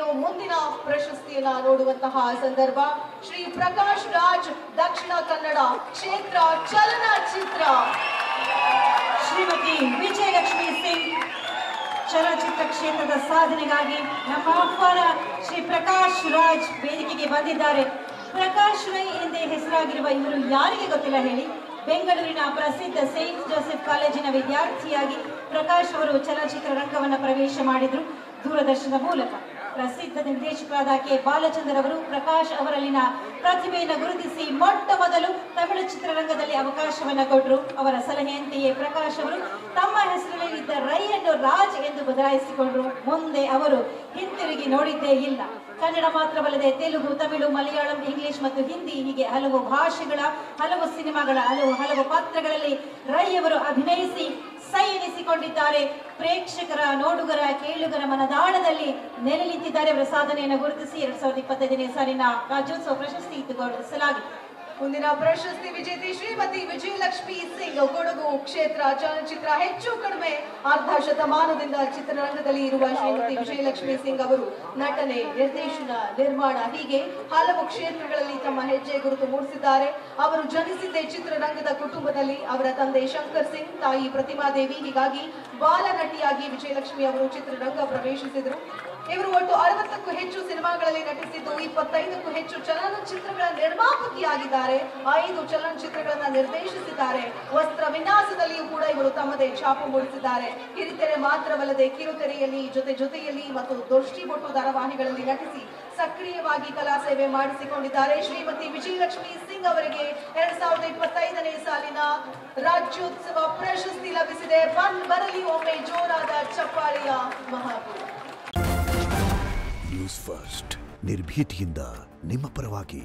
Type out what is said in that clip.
ಮುಂದಿನ ಪ್ರಶಸ್ತಿಯನ್ನ ನೋಡುವಂತಹ ಸಂದರ್ಭ ಶ್ರೀ ಪ್ರಕಾಶ್ ರಾಜ್ ದಕ್ಷಿಣ ಕನ್ನಡ ಕ್ಷೇತ್ರ ಚಲನಚಿತ್ರ ಶ್ರೀಮತಿ ವಿಜಯಲಕ್ಷ್ಮಿ ಸಿಂಗ್ ಚಲನಚಿತ್ರ ಕ್ಷೇತ್ರದ ಸಾಧನೆಗಾಗಿ ನಮ್ಮ ಆಹ್ವಾನ ಶ್ರೀ ಪ್ರಕಾಶ್ ರಾಜ್ ವೇದಿಕೆಗೆ ಬಂದಿದ್ದಾರೆ. ಪ್ರಕಾಶ್ ರೈ ಎಂದೇ ಹೆಸರಾಗಿರುವ ಇವರು ಯಾರಿಗೆ ಗೊತ್ತಿಲ್ಲ ಹೇಳಿ. ಬೆಂಗಳೂರಿನ ಪ್ರಸಿದ್ಧ ಸೇಂಟ್ ಜೋಸೆಫ್ ಕಾಲೇಜಿನ ವಿದ್ಯಾರ್ಥಿಯಾಗಿ ಪ್ರಕಾಶ್ ಅವರು ಚಲನಚಿತ್ರ ರಂಗವನ್ನು ಪ್ರವೇಶ ಮಾಡಿದ್ರು ದೂರದರ್ಶನದ ಮೂಲಕ. ಪ್ರಸಿದ್ಧ ನಿರ್ದೇಶಕರಾದ ಕೆ ಬಾಲಚಂದ್ರ ಅವರು ಪ್ರಕಾಶ್ ಅವರಲ್ಲಿನ ಪ್ರತಿಭೆಯನ್ನು ಗುರುತಿಸಿ ಮೊಟ್ಟ ಮೊದಲು ತಮಿಳು ಚಿತ್ರರಂಗದಲ್ಲಿ ಅವಕಾಶವನ್ನ ಕೊಟ್ಟರು. ಅವರ ಸಲಹೆಯಂತೆಯೇ ಪ್ರಕಾಶ್ ಅವರು ತಮ್ಮ ಹೆಸರಿನಲ್ಲಿದ್ದ ರೈಯನ್ನು ರಾಜ್ ಎಂದು ಬದಲಾಯಿಸಿಕೊಂಡ್ರು. ಮುಂದೆ ಅವರು ಹಿಂತಿರುಗಿ ನೋಡಿದ್ದೇ ಇಲ್ಲ. ಕನ್ನಡ ಮಾತ್ರವಲ್ಲದೆ ತೆಲುಗು, ತಮಿಳು, ಮಲಯಾಳಂ, ಇಂಗ್ಲಿಷ್ ಮತ್ತು ಹಿಂದಿ ಹೀಗೆ ಹಲವು ಭಾಷೆಗಳ ಹಲವು ಸಿನಿಮಾಗಳ ಹಲವು ಪಾತ್ರಗಳಲ್ಲಿ ರೈ ಅವರು ಅಭಿನಯಿಸಿ ಸೈ ಎನಿಸಿಕೊಂಡಿದ್ದಾರೆ. ಪ್ರೇಕ್ಷಕರ, ನೋಡುಗರ, ಕೇಳುಗರ ಮನದಾಳದಲ್ಲಿ ನೆಲೆ ನಿಂತಿದ್ದಾರೆ. ಅವರ ಸಾಧನೆಯನ್ನು ಗುರುತಿಸಿ 2025ನೇ ಸಾಲಿನ ರಾಜ್ಯೋತ್ಸವ ಪ್ರಶಸ್ತಿ ಗೌರವಿಸಲಾಗಿದೆ. ಮುಂದಿನ ಪ್ರಶಸ್ತಿ ವಿಜೇತೆ ಶ್ರೀಮತಿ ವಿಜಯಲಕ್ಷ್ಮಿ ಸಿಂಗ್ ಕೊಡಗು ಕ್ಷೇತ್ರ ಚಲನಚಿತ್ರ. ಹೆಚ್ಚು ಕಡಿಮೆ ಅರ್ಧ ಶತಮಾನದಿಂದ ಚಿತ್ರರಂಗದಲ್ಲಿ ಇರುವ ಶ್ರೀಮತಿ ವಿಜಯಲಕ್ಷ್ಮಿ ಸಿಂಗ್ ಅವರು ನಟನೆ, ನಿರ್ದೇಶನ, ನಿರ್ಮಾಣ ಹೀಗೆ ಹಲವು ಕ್ಷೇತ್ರಗಳಲ್ಲಿ ತಮ್ಮ ಹೆಜ್ಜೆ ಗುರುತು ಮೂಡಿಸಿದ್ದಾರೆ. ಅವರು ಜನಿಸಿದ್ದೇ ಚಿತ್ರರಂಗದ ಕುಟುಂಬದಲ್ಲಿ. ಅವರ ತಂದೆ ಶಂಕರ್ ಸಿಂಗ್, ತಾಯಿ ಪ್ರತಿಮಾದೇವಿ. ಹೀಗಾಗಿ ಬಾಲನಟಿಯಾಗಿ ವಿಜಯಲಕ್ಷ್ಮಿ ಅವರು ಚಿತ್ರರಂಗ ಪ್ರವೇಶಿಸಿದರು. ಇವರು ಒಟ್ಟು 60ಕ್ಕೂ ಹೆಚ್ಚು ಸಿನಿಮಾಗಳಲ್ಲಿ ನಟಿಸಿದ್ದು 25ಕ್ಕೂ ಹೆಚ್ಚು ಚಲನಚಿತ್ರಗಳ ನಿರ್ಮಾಪಕಿಯಾಗಿದ್ದಾರೆ. 5 ಚಲನಚಿತ್ರಗಳನ್ನ ನಿರ್ದೇಶಿಸಿದ್ದಾರೆ. ವಸ್ತ್ರ ವಿನ್ಯಾಸದಲ್ಲಿಯೂ ಕೂಡ ಇವರು ತಮ್ಮದೇ ಛಾಪು ಮೂಡಿಸಿದ್ದಾರೆ. ಹಿರಿತೆರೆ ಮಾತ್ರವಲ್ಲದೆ ಕಿರುತೆರೆಯಲ್ಲಿ ಜೊತೆಯಲ್ಲಿ ಮತ್ತು ದೃಷ್ಟಿಬೊಟ್ಟು ಧಾರಾವಾಹಿಗಳಲ್ಲಿ ನಟಿಸಿ ಸಕ್ರಿಯವಾಗಿ ಕಲಾ ಸೇವೆ ಮಾಡಿಸಿಕೊಂಡಿದ್ದಾರೆ. ಶ್ರೀಮತಿ ವಿಜಯಲಕ್ಷ್ಮಿ ಸಿಂಗ್ ಅವರಿಗೆ 2025ನೇ ಸಾಲಿನ ರಾಜ್ಯೋತ್ಸವ ಪ್ರಶಸ್ತಿ ಲಭಿಸಿದೆ. ಬರಲಿ ಒಮ್ಮೆ ಜೋರಾದ ಚಪ್ಪಾಳೆಯ ಮಹಾಪೂರ. ನ್ಯೂಸ್ ಫಸ್ಟ್ ನಿರ್ಭೀತಿಯಿಂದ ನಿಮ್ಮ ಪರವಾಗಿ.